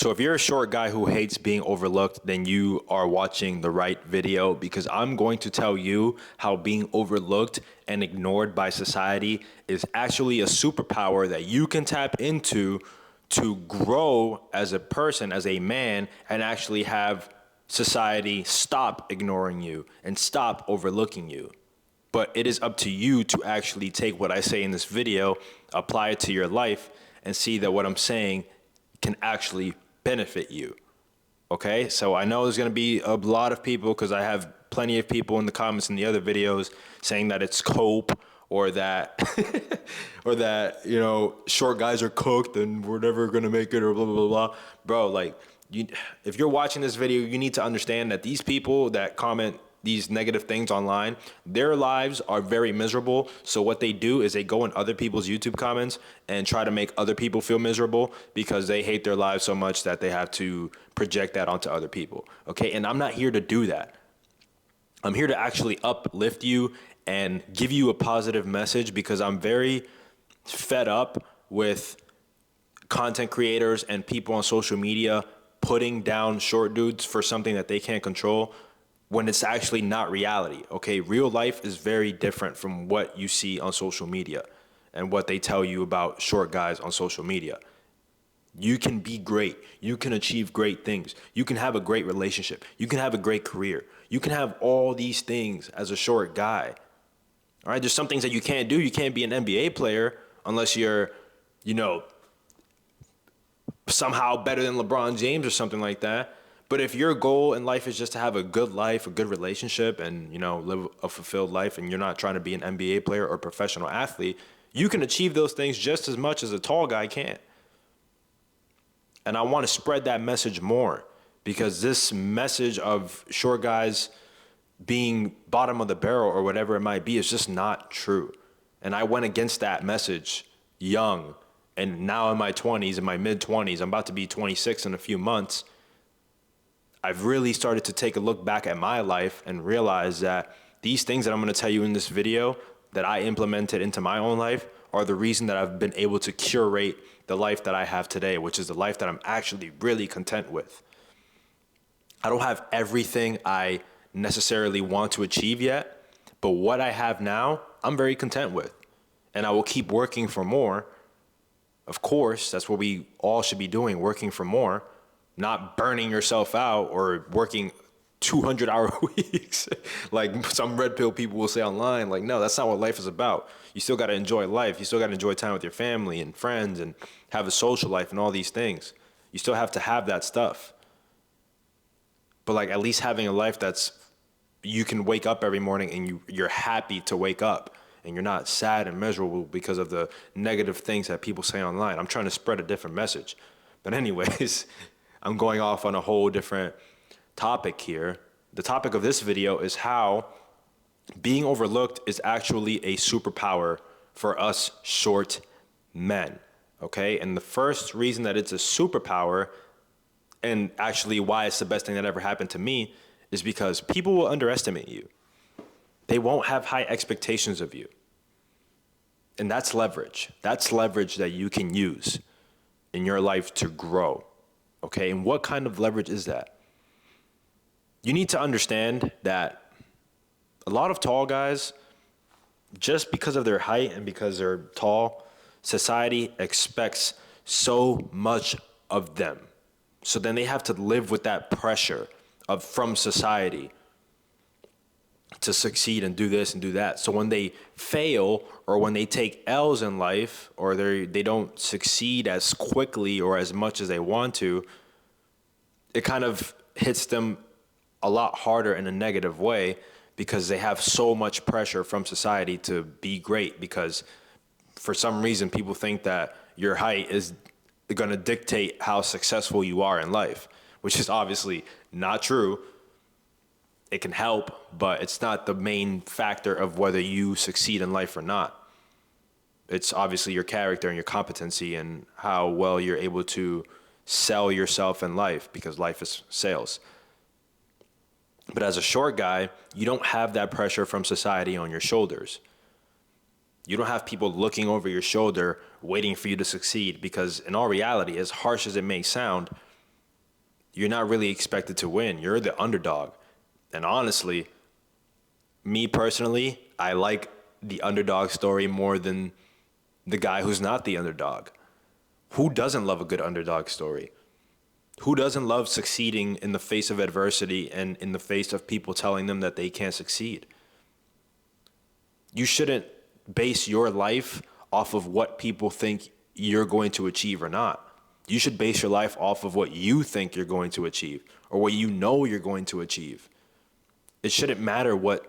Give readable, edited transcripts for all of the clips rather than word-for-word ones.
So if you're a short guy who hates being overlooked, then you are watching the right video, because I'm going to tell you how being overlooked and ignored by society is actually a superpower that you can tap into to grow as a person, as a man, and actually have society stop ignoring you and stop overlooking you. But it is up to you to actually take what I say in this video, apply it to your life, and see that what I'm saying can actually benefit you. Okay, so I know there's going to be a lot of people, because I have plenty of people in the comments in the other videos saying that it's cope, or that or that, you know, short guys are cooked and we're never going to make it, or blah blah blah. Bro, like, if you're watching this video, you need to understand that these people that comment these negative things online, their lives are very miserable. So what they do is they go in other people's YouTube comments and try to make other people feel miserable, because they hate their lives so much that they have to project that onto other people. Okay, and I'm not here to do that. I'm here to actually uplift you and give you a positive message, because I'm very fed up with content creators and people on social media putting down short dudes for something that they can't control, when it's actually not reality. Okay, real life is very different from what you see on social media and what they tell you about short guys on social media. You can be great. You can achieve great things. You can have a great relationship. You can have a great career. You can have all these things as a short guy. All right, there's some things that you can't do. You can't be an NBA player unless you're, you know, somehow better than LeBron James or something like that. But if your goal in life is just to have a good life, a good relationship, and, you know, live a fulfilled life, and you're not trying to be an NBA player or professional athlete, you can achieve those things just as much as a tall guy can. And I want to spread that message more, because this message of short guys being bottom of the barrel or whatever it might be is just not true. And I went against that message young, and now in my 20s, in my mid 20s, I'm about to be 26 in a few months. I've really started to take a look back at my life and realize that these things that I'm going to tell you in this video that I implemented into my own life are the reason that I've been able to curate the life that I have today, which is the life that I'm actually really content with. I don't have everything I necessarily want to achieve yet, but what I have now, I'm very content with. And I will keep working for more. Of course, that's what we all should be doing, working for more. Not burning yourself out or working 200-hour weeks like some red pill people will say online. Like, no, that's not what life is about. You still got to enjoy life. You still got to enjoy time with your family and friends and have a social life and all these things. You still have to have that stuff. But like, at least having a life that's, you can wake up every morning and you're happy to wake up, and you're not sad and miserable because of the negative things that people say online. I'm trying to spread a different message. But anyways, I'm going off on a whole different topic here. The topic of this video is how being overlooked is actually a superpower for us short men, okay? And the first reason that it's a superpower, and actually why it's the best thing that ever happened to me, is because people will underestimate you. They won't have high expectations of you. And that's leverage. That's leverage that you can use in your life to grow. Okay, and what kind of leverage is that? You need to understand that a lot of tall guys, just because of their height and because they're tall, society expects so much of them. So then they have to live with that pressure from society to succeed and do this and do that. So when they fail, or when they take L's in life, or they don't succeed as quickly or as much as they want to, it kind of hits them a lot harder in a negative way, because they have so much pressure from society to be great, because for some reason people think that your height is going to dictate how successful you are in life, which is obviously not true. It can help, but it's not the main factor of whether you succeed in life or not. It's obviously your character and your competency and how well you're able to sell yourself in life, because life is sales. But as a short guy, you don't have that pressure from society on your shoulders. You don't have people looking over your shoulder waiting for you to succeed, because in all reality, as harsh as it may sound, You're not really expected to win. You're the underdog. And honestly, me personally, I like the underdog story more than the guy who's not the underdog. Who doesn't love a good underdog story? Who doesn't love succeeding in the face of adversity and in the face of people telling them that they can't succeed? You shouldn't base your life off of what people think you're going to achieve or not. You should base your life off of what you think you're going to achieve or what you know you're going to achieve. It shouldn't matter what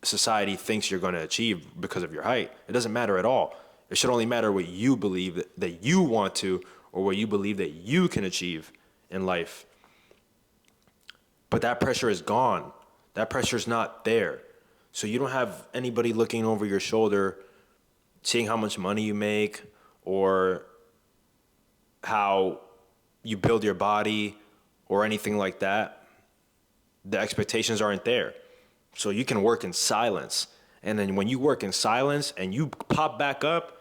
society thinks you're going to achieve because of your height. It doesn't matter at all. It should only matter what you believe that you want to, or what you believe that you can achieve in life. But that pressure is gone. That pressure is not there. So you don't have anybody looking over your shoulder, seeing how much money you make or how you build your body or anything like that. The expectations aren't there. So you can work in silence. And then when you work in silence and you pop back up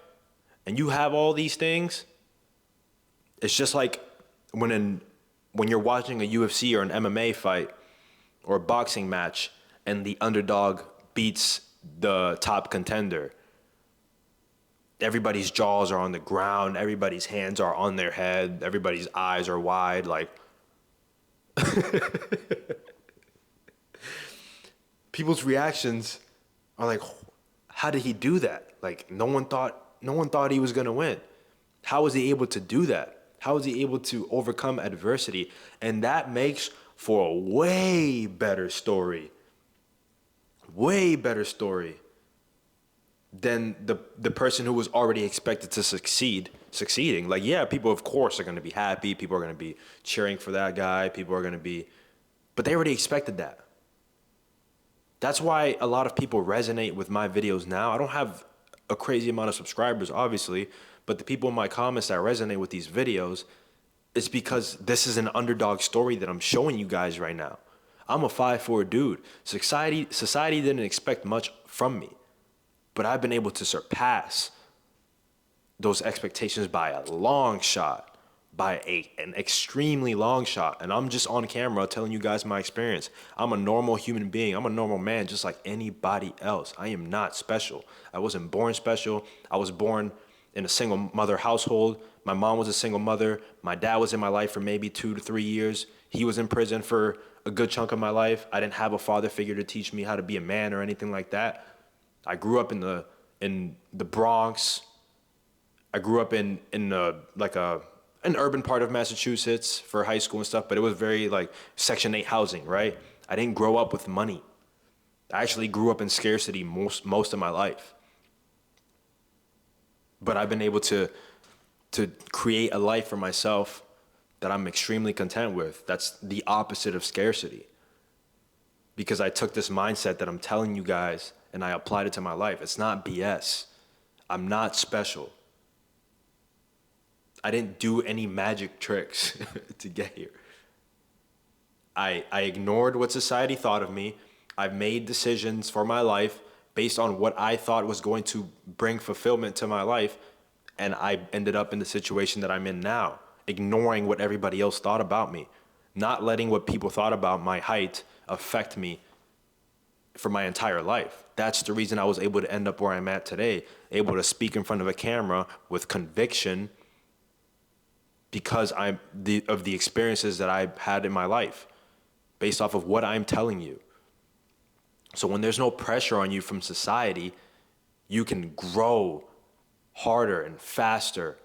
and you have all these things, it's just like when you're watching a UFC or an MMA fight or a boxing match and the underdog beats the top contender. Everybody's jaws are on the ground. Everybody's hands are on their head. Everybody's eyes are wide. Like, people's reactions are like, how did he do that? Like, no one thought he was going to win. How was he able to do that? How was he able to overcome adversity? And that makes for a way better story than the person who was already expected to succeeding. Like, yeah, people of course are going to be happy. People are going to be cheering for that guy. People are going to be, but they already expected that. That's why a lot of people resonate with my videos now. I don't have a crazy amount of subscribers, obviously, but the people in my comments that resonate with these videos, it's because this is an underdog story that I'm showing you guys right now. I'm a 5'4" dude. Society didn't expect much from me, but I've been able to surpass those expectations by a long shot, by an extremely long shot. And I'm just on camera telling you guys my experience. I'm a normal human being. I'm a normal man just like anybody else. I am not special. I wasn't born special. I was born in a single mother household. My mom was a single mother. My dad was in my life for maybe 2 to 3 years. He was in prison for a good chunk of my life. I didn't have a father figure to teach me how to be a man or anything like that. I grew up in the Bronx. I grew up in an urban part of Massachusetts for high school and stuff, but it was very like Section 8 housing, right? I didn't grow up with money. I actually grew up in scarcity most of my life. But I've been able to create a life for myself that I'm extremely content with. That's the opposite of scarcity. Because I took this mindset that I'm telling you guys and I applied it to my life. It's not BS. I'm not special. I didn't do any magic tricks to get here. I ignored what society thought of me. I've made decisions for my life based on what I thought was going to bring fulfillment to my life. And I ended up in the situation that I'm in now, ignoring what everybody else thought about me, not letting what people thought about my height affect me for my entire life. That's the reason I was able to end up where I'm at today, able to speak in front of a camera with conviction because of the experiences that I've had in my life based off of what I'm telling you. So when there's no pressure on you from society, you can grow harder and faster.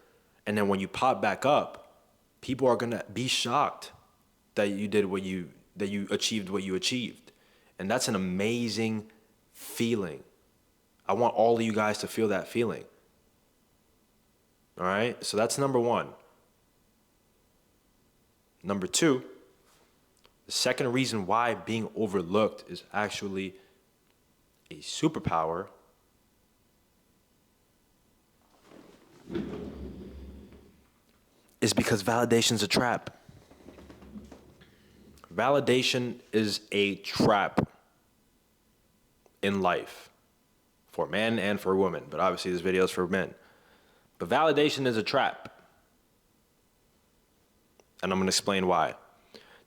And then when you pop back up, people are going to be shocked that you achieved what you achieved. And that's an amazing feeling. I want all of you guys to feel that feeling. All right? So that's number one. Number two, the second reason why being overlooked is actually a superpower is because validation's a trap. Validation is a trap in life for men and for women, but obviously this video is for men. But validation is a trap. And I'm going to explain why.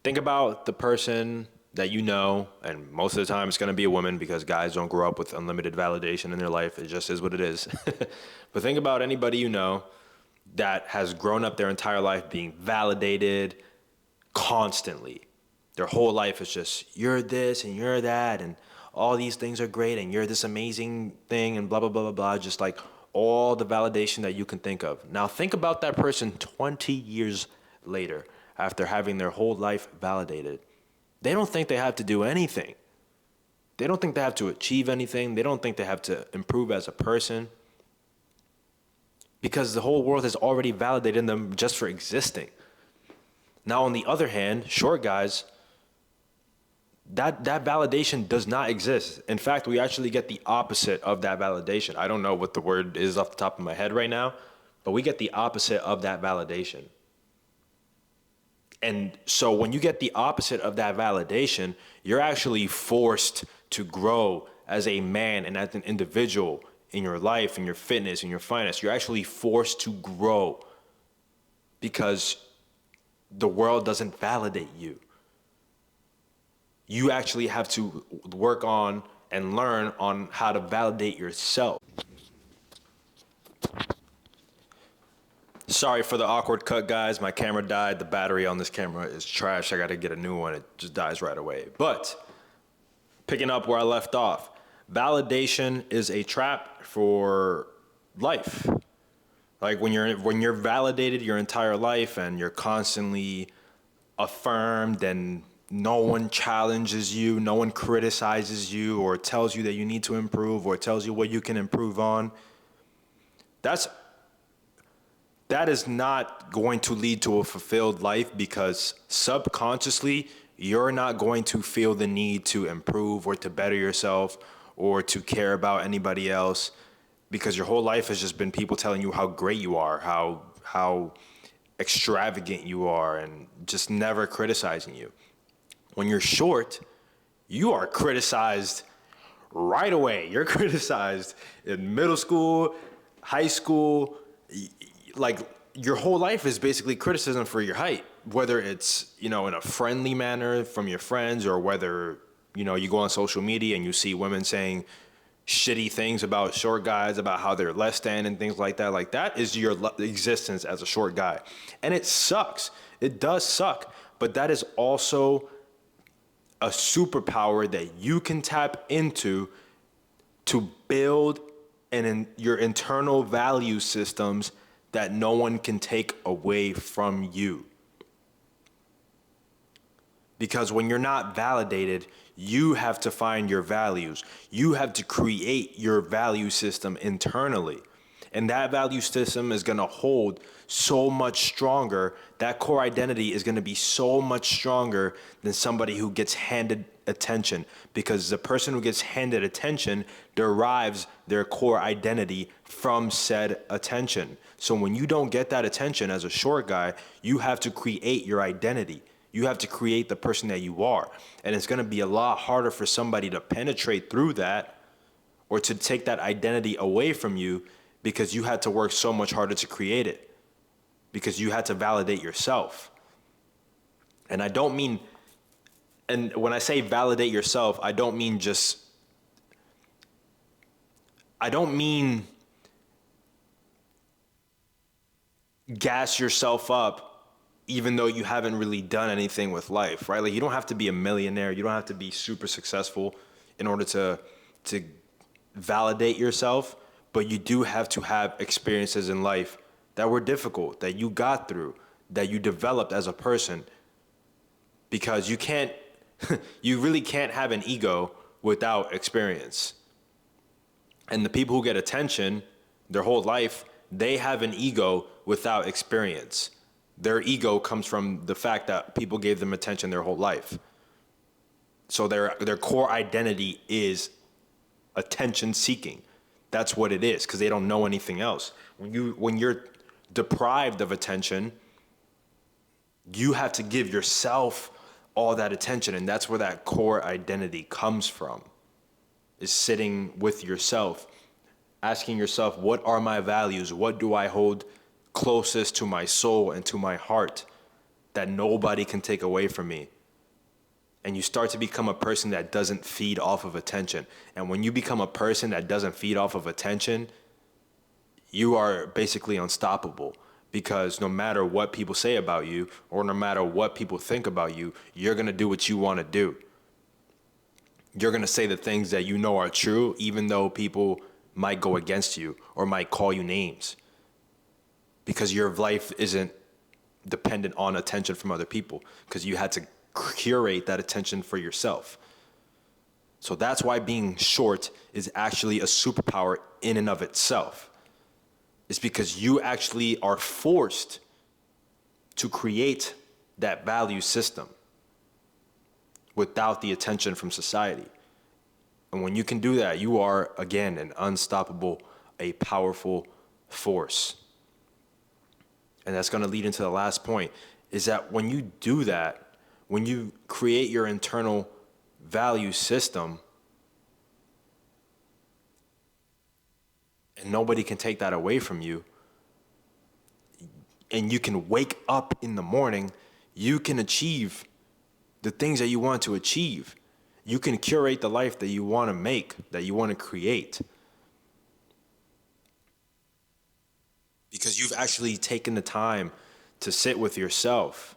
Think about the person that you know, and most of the time it's going to be a woman because guys don't grow up with unlimited validation in their life. It just is what it is. But think about anybody you know that has grown up their entire life being validated constantly. Their whole life is just, you're this and you're that, and all these things are great, and you're this amazing thing, and blah, blah, blah, blah, blah. Just like all the validation that you can think of. Now, think about that person 20 years later after having their whole life validated. They don't think they have to do anything. They don't think they have to achieve anything. They don't think they have to improve as a person because the whole world has already validated them just for existing. Now, on the other hand, short guys, that validation does not exist. In fact, we actually get the opposite of that validation. I don't know what the word is off the top of my head right now, but we get the opposite of that validation. And so when you get the opposite of that validation, you're actually forced to grow as a man and as an individual in your life, in your fitness, in your finance. You're actually forced to grow because the world doesn't validate you. You actually have to work on and learn on how to validate yourself. Sorry for the awkward cut, guys. My camera died. The battery on this camera is trash. I got to get a new one. It just dies right away. But picking up where I left off, validation is a trap for life. Like when you're validated your entire life and you're constantly affirmed and no one challenges you, no one criticizes you or tells you that you need to improve or tells you what you can improve on, that is not going to lead to a fulfilled life because subconsciously you're not going to feel the need to improve or to better yourself or to care about anybody else because your whole life has just been people telling you how great you are, how extravagant you are, and just never criticizing you. When you're short, you are criticized right away. You're criticized in middle school, high school. Like your whole life is basically criticism for your height, whether it's, in a friendly manner from your friends or whether, you go on social media and you see women saying shitty things about short guys, about how they're less than and things like that. Like that is your existence as a short guy. And it sucks. It does suck. But that is also a superpower that you can tap into to build your internal value systems that no one can take away from you. Because when you're not validated, you have to find your values. You have to create your value system internally. And that value system is going to hold so much stronger. That core identity is going to be so much stronger than somebody who gets handed attention, because the person who gets handed attention derives their core identity from said attention. So when you don't get that attention as a short guy, you have to create your identity. You have to create the person that you are. And it's going to be a lot harder for somebody to penetrate through that or to take that identity away from you because you had to work so much harder to create it, because you had to validate yourself. And I don't mean, and when I say validate yourself, I don't mean gas yourself up even though you haven't really done anything with life, right? Like you don't have to be a millionaire. You don't have to be super successful in order to validate yourself, but you do have to have experiences in life that were difficult, that you got through, that you developed as a person, because you really can't have an ego without experience. And the people who get attention their whole life, they have an ego without experience. Their ego comes from the fact that people gave them attention their whole life. So their core identity is attention seeking. That's what it is, because they don't know anything else. When you're deprived of attention, you have to give yourself all that attention, and that's where that core identity comes from, is sitting with yourself, asking yourself, what are my values? What do I hold closest to my soul and to my heart? that nobody can take away from me. And you start to become a person that doesn't feed off of attention. And when you become a person that doesn't feed off of attention, you are basically unstoppable, because no matter what people say about you or no matter what people think about you, you're going to do what you want to do. You're going to say the things that you know are true, even though people might go against you or might call you names, because your life isn't dependent on attention from other people, because you had to curate that attention for yourself. So that's why being short is actually a superpower in and of itself. It's because you actually are forced to create that value system without the attention from society. And when you can do that, you are, again, an unstoppable, a powerful force. And that's going to lead into the last point, is that when you do that, when you create your internal value system, and nobody can take that away from you, and you can wake up in the morning, you can achieve the things that you want to achieve. You can curate the life that you want to make, that you want to create. Because you've actually taken the time to sit with yourself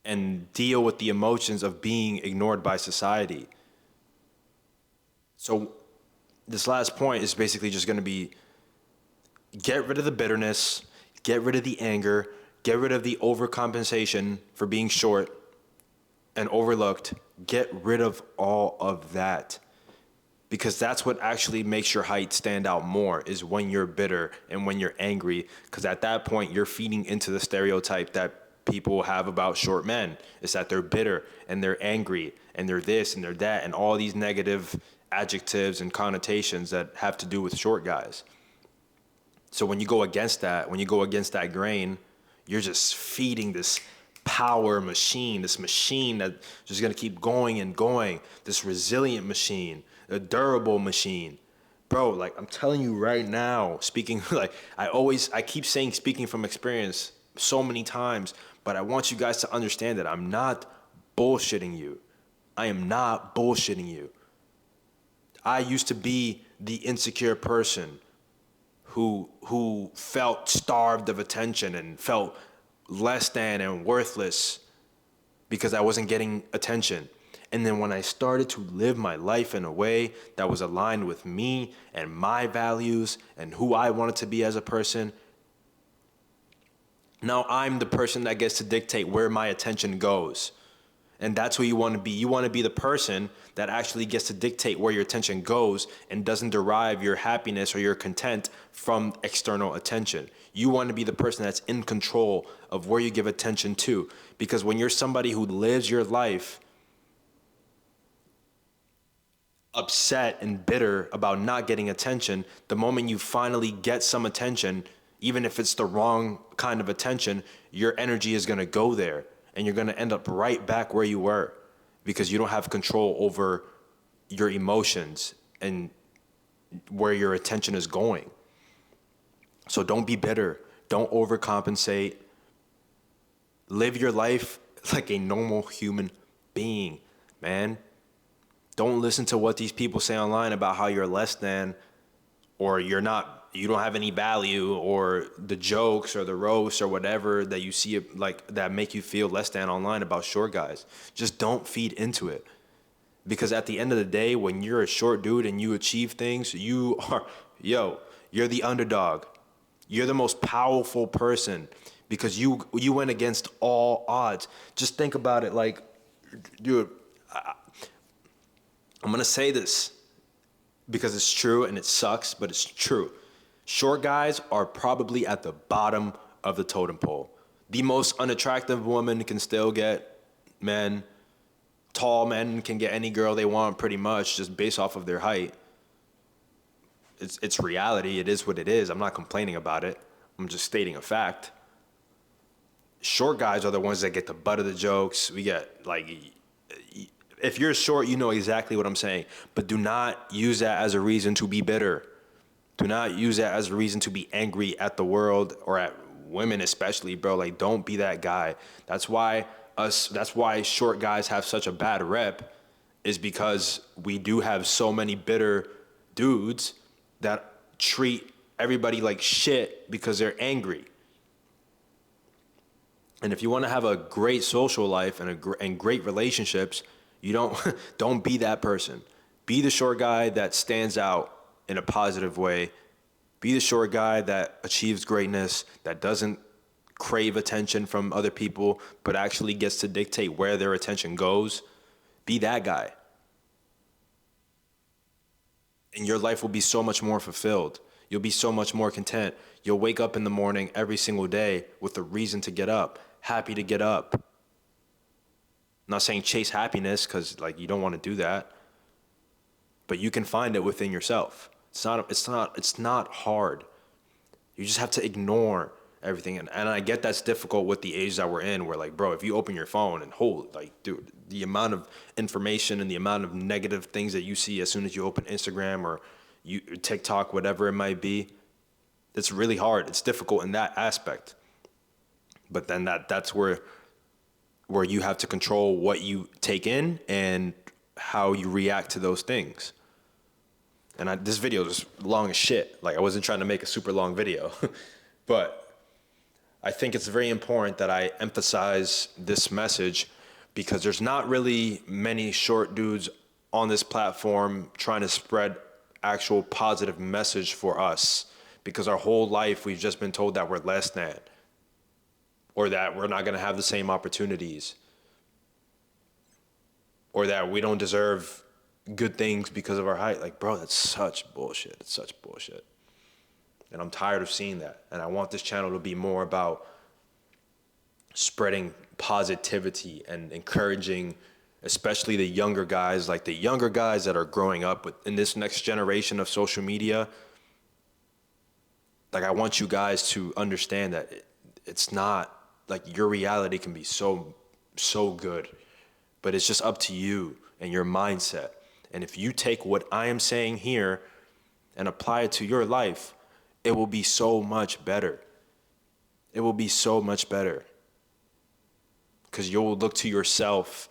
and deal with the emotions of being ignored by society. So this last point is basically just going to be, get rid of the bitterness, get rid of the anger, get rid of the overcompensation for being short and overlooked. Get rid of all of that, because that's what actually makes your height stand out more, is when you're bitter and when you're angry, because at that point you're feeding into the stereotype that people have about short men. It's that they're bitter and they're angry and they're this and they're that, and all these negative adjectives and connotations that have to do with short guys. So when you go against that, when you go against that grain, you're just feeding this power machine, this machine that's just gonna keep going and going, this resilient machine, a durable machine. Bro, like, I'm telling you right now, speaking, like, I keep saying speaking from experience so many times, but I want you guys to understand that I'm not bullshitting you. I am not bullshitting you. I used to be the insecure person who felt starved of attention and felt less than and worthless because I wasn't getting attention. And then when I started to live my life in a way that was aligned with me and my values and who I wanted to be as a person, now I'm the person that gets to dictate where my attention goes. And that's who you want to be. You want to be the person that actually gets to dictate where your attention goes and doesn't derive your happiness or your content from external attention. You want to be the person that's in control of where you give attention to. Because when you're somebody who lives your life upset and bitter about not getting attention, the moment you finally get some attention, even if it's the wrong kind of attention, your energy is going to go there. And you're going to end up right back where you were, because you don't have control over your emotions and where your attention is going. So don't be bitter. Don't overcompensate. Live your life like a normal human being, man. Don't listen to what these people say online about how you're less than, or you don't have any value, or the jokes or the roasts or whatever that you see, like, that make you feel less than online about short guys. Just don't feed into it. Because at the end of the day, when you're a short dude and you achieve things, you're the underdog. You're the most powerful person because you went against all odds. Just think about it, like, dude, I'm going to say this because it's true and it sucks, but it's true. Short guys are probably at the bottom of the totem pole. The most unattractive woman can still get men. Tall men can get any girl they want pretty much just based off of their height. It's reality. It is what it is. I'm not complaining about it. I'm just stating a fact. Short guys are the ones that get the butt of the jokes. We get, like, if you're short, you know exactly what I'm saying. But do not use that as a reason to be bitter. Do not use that as a reason to be angry at the world or at women especially, bro, like don't be that guy. That's why short guys have such a bad rep, is because we do have so many bitter dudes that treat everybody like shit because they're angry. And if you want to have a great social life and great relationships, you don't don't be that person. Be the short guy that stands out in a positive way. Be the short guy that achieves greatness, that doesn't crave attention from other people, but actually gets to dictate where their attention goes. Be that guy. And your life will be so much more fulfilled. You'll be so much more content. You'll wake up in the morning every single day with a reason to get up, happy to get up. I'm not saying chase happiness, because like you don't want to do that, but you can find it within yourself. It's not hard. You just have to ignore everything. And I get that's difficult with the age that we're in, where like, bro, if you open your phone and like, dude, the amount of information and the amount of negative things that you see as soon as you open Instagram or TikTok, whatever it might be, it's really hard. It's difficult in that aspect. But then that's where you have to control what you take in and how you react to those things. And this video is long as shit. Like, I wasn't trying to make a super long video. But I think it's very important that I emphasize this message, because there's not really many short dudes on this platform trying to spread actual positive message for us, because our whole life we've just been told that we're less than, or that we're not going to have the same opportunities, or that we don't deserve good things because of our height. Like, bro, that's such bullshit. It's such bullshit. And I'm tired of seeing that. And I want this channel to be more about spreading positivity and encouraging, especially the younger guys, like the younger guys that are growing up in this next generation of social media. Like, I want you guys to understand that it's not like, your reality can be so good, but it's just up to you and your mindset. And if you take what I am saying here and apply it to your life, it will be so much better. It will be so much better. Because you'll look to yourself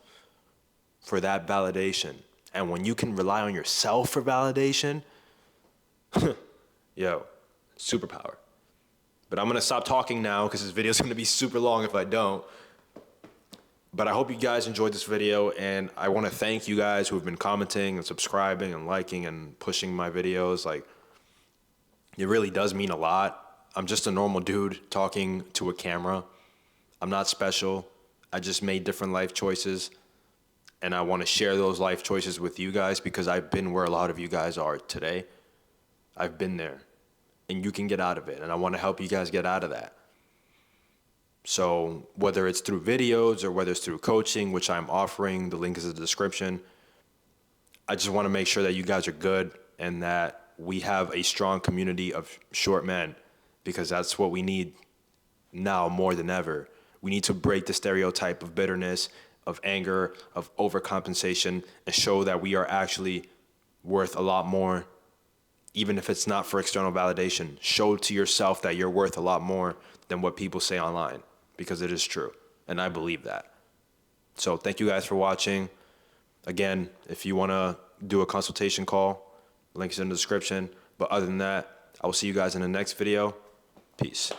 for that validation. And when you can rely on yourself for validation, yo, superpower. But I'm going to stop talking now, because this video is going to be super long if I don't. But I hope you guys enjoyed this video, and I want to thank you guys who have been commenting and subscribing and liking and pushing my videos. Like, it really does mean a lot. I'm just a normal dude talking to a camera. I'm not special. I just made different life choices, and I want to share those life choices with you guys, because I've been where a lot of you guys are today. I've been there, and you can get out of it, and I want to help you guys get out of that. So whether it's through videos or whether it's through coaching, which I'm offering, the link is in the description, I just want to make sure that you guys are good and that we have a strong community of short men, because that's what we need now more than ever. We need to break the stereotype of bitterness, of anger, of overcompensation, and show that we are actually worth a lot more, even if it's not for external validation. Show to yourself that you're worth a lot more than what people say online, because it is true, and I believe that. So thank you guys for watching. Again, if you want to do a consultation call, link is in the description. But other than that, I will see you guys in the next video. Peace.